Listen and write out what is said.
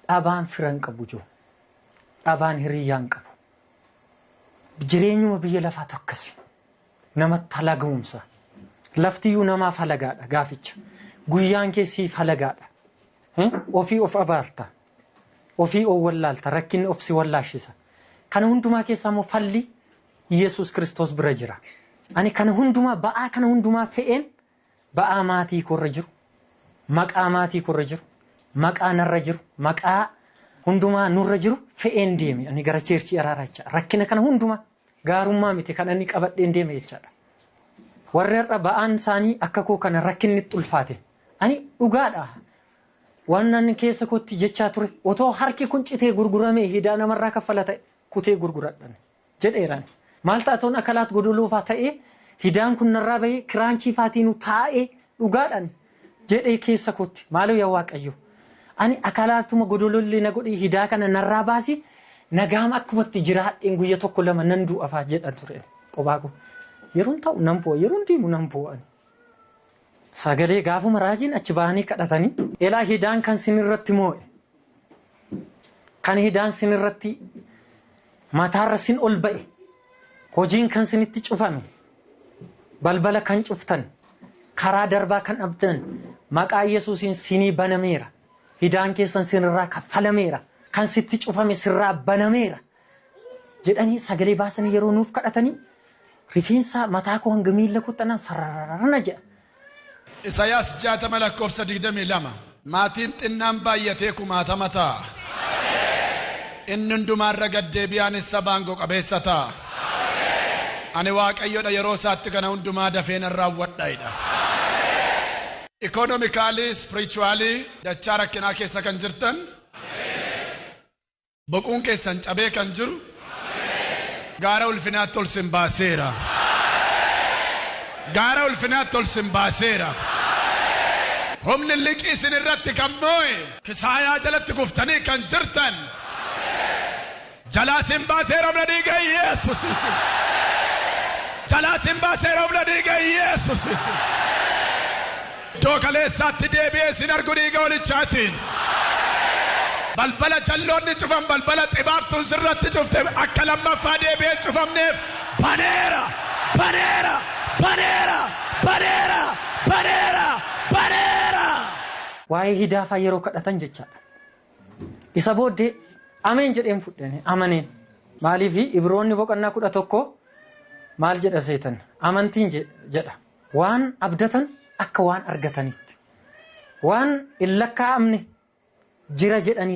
dhabaan firan qabu jiru. Dhabaan hiriyyaan qabu. Jireenyuma biyya lafaa tokkasi. Nama talagumsa. Laftiyyuu namaaf halagaadha gaaficha. Guyyaan keessiif halagaadha. Ofii of abaarta. Ofii of wallaalta. Rakkinni of si wallaashisa. Kana hundumaa keessaa immoo falli Yesus Kristos bira jira. Ani kana hundumaa ba'aa kana hundumaa fe'een ba'aa maatii korra jiru. Maqaa maatii korra jiru. Maqaa narra jiru. Maqaa hundumaa nurra jiru fe'een deeme. Ani gara cheerchii araaraa jecha. Rakkina kana hundumaa gaarummaa miti kan ani qabadheen deeme jechaadha. Warri har'a ba'aan isaanii akka koo kana rakkinni ulfaate. Ani dhugaadha. Waan nan keessa kootti jechaa ture. Otoo harki kun citee gurguramee hidaa namarraa kaffala ta'e kutee gurguradhan. Jedheeraan. Maal taatoon akalaat godoloofaa ta'ee hidaan kun narraa bahee kiraanchii faatiinu taa'ee dhugaadhaan jedhee keessa kootti. Maaloo yaa Waaqayyo. Ani akalaatuma godolollee na godhee hidaa kana narraa baasi nagaama akkumatti jiraadheen guyya tokko lama nan du'afaa jedha ture. Qobaaqo. Yeroon ta'u nan bu'a yeroon deemu nan bu'an. Sagalee gaafuma raajiin achi bahanii kadhatanii elaa hidaan kan sinirratti moo'e. Kan hidaan sinirratti mataarra sin ol ba'e. Hojiin kan sinitti cufame. Balbala kan cuftan. Karaa darbaa kan dhabdan. Maqaa Yesuusiin sinii banameera. Hidaan keessan sinirraa kaffalameera. Kan sitti cufame sirraa banameera. Jedhanii sagalee baasanii yeroo nuuf kadhatanii rifeensa mataa koo hanga miilla kuttanaan sararana jedha. Isaayyaas 60:22 maatiin xinnaan baay'atee kumaatama ta'a. Inni hundumaarra gaddeebi'aanis sabaangoo qabeessa ta'a. Ani Waaqayyoodha yeroo isaatti kana hundumaa dafeen raawwadhaidha. Economically, spiritually, dachaa rakkinaa keessa kan jirtan. Boquun keessan cabee kan jiru. Gaara ulfinaatti ol sin baaseera. Gaara ulfinaatti ol sin baaseera. Humni liqii isin irratti kan moo'e kisaayaa jalatti kuftanii kan jirtan. Jalaa sin baaseera humna dhiiga Yesuusiiti. Jalaa sin baaseera humna dhiiga Yesuusiiti. Iddoo kaleessaatti deebi'ee sin argu dhiiga walichaatiin. Balbala jalloonni cufan balbala xibaabtuun sirratti cufte akka lammaffaa deebi'ee cufamneef baneera baneera baneera baneera baneera baneera. Waa'ee hidaafaa yeroo kadhatan jechaadha. Isa booddee ameen jedheen fudhanii amaneen. Maaliif Ibroonni boqonnaa 11 maal jedha seetan amantiin jedha. Waan abdatan akka waan argatanitti. Waan hin lakkaa'amne jira jedhanii